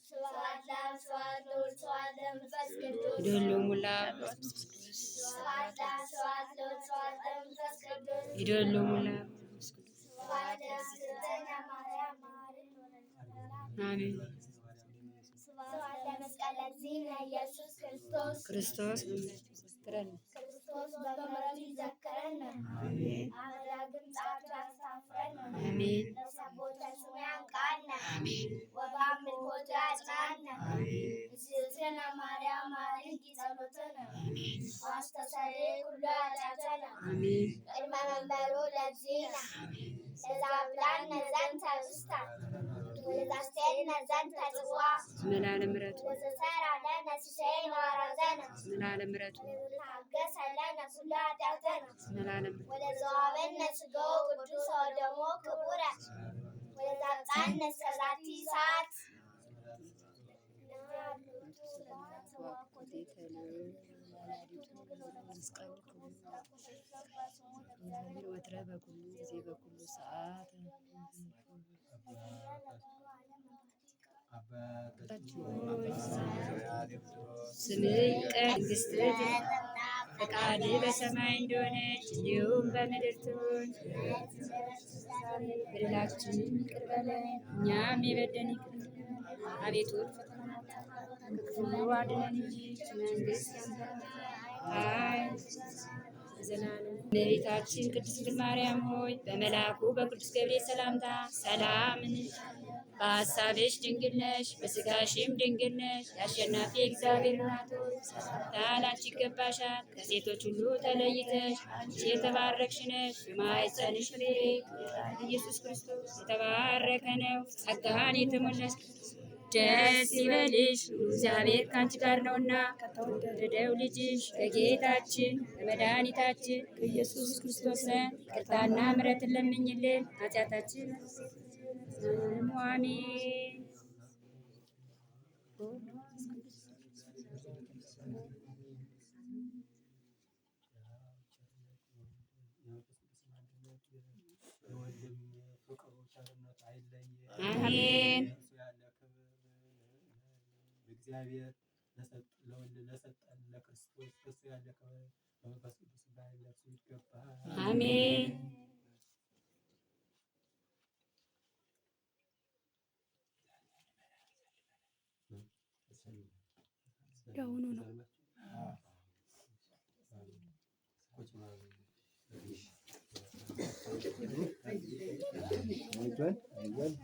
ስብሐት ለአብ ስብሐት ለወልድ ስብሐት ለመንፈስ ቅዱስ ይደሉ ሙላ ስብሐት ለአብ ስብሐት ለወልድ ስብሐት ለመንፈስ ቅዱስ ይደሉ ሙላ ስብሐት ለእግዝእትነ ማርያም መሐረነ አሜን። ስብሐት ለመስቀለ እግዚእነ ኢየሱስ ክርስቶስ ክርስቶስ ክርስቶስ በምሕረቱ ይዘክረን አሜን አምላክም ጻድቅ ያስታፍረን አሜን ለሰቦተ ስሙ ያንቃን አሜን ወበአምልኮቱ ያጽናን እግዝእትነ ማርያም መሐረነ ጸሎተነ ዋስተሰርይ ኩሉ ኃጢአተነ አሜን ቅድመ መንበሩ ለእግዚእነ ለዘአብላነ ዘንተ ኅብስተ ወለዘአስተርአየነ ዘንተ ጽዋዕ ዘላለም ምሕረቱ ወዘሠርዐ ለነ ሲሳየነ ወአራዘነ ዘላለም ምሕረቱ ወታገሠ ለነ ኩሉ ኃጢአተነ ዘላለም ወለዘወሀበነ ሥጋሁ ቅዱሰ ወደሙ ክቡረ ወለዘአብጽሐነ እስከ ዛቲ ሰዓት ወትረ በኩሉ ጊዜ በኩሉ ሰዓት ስምህ ይቀደስ፣ መንግሥትህ ትምጣ፣ ፈቃድህ በሰማይ እንደሆነች እንዲሁም በምድር ትሁን። በደላችንን ይቅር በለን እኛም የበደሉንን ይቅር እንደምንል፣ አቤቱ ከክፉ አድነን እንጂ መንግሥት ያንተ ናትና ኃይል ዘላለም። እመቤታችን ቅድስት ድንግል ማርያም ሆይ በመልአኩ በቅዱስ ገብርኤል ሰላምታ ሰላም እንልሻለን። በሐሳብሽ ድንግል ነሽ፣ በሥጋሽም ድንግል ነሽ። የአሸናፊ እግዚአብሔር እናት ሆይ ሰላምታ ላንቺ ይገባሻል። ከሴቶች ሁሉ ተለይተሽ አንቺ የተባረክሽ ነሽ። የማኅፀንሽ ፍሬ ኢየሱስ ክርስቶስ የተባረከ ነው። ጸጋን የተሞላሽ ደስ ይበልሽ፣ እግዚአብሔር ከአንቺ ጋር ነውና ከተወደደው ልጅሽ ከጌታችን ከመድኃኒታችን ከኢየሱስ ክርስቶስ ይቅርታና ምሕረትን ለምኝልን ኃጢአታችን አሜን። አሜን። እግዚአብሔር ለወልድ ለሰጠን ለክርስቶስ ከሱ ያለ ከመንፈስ ቅዱስ ጋር ለእርሱ ይገባል። አሜን። ደውኑ ነው አይዟል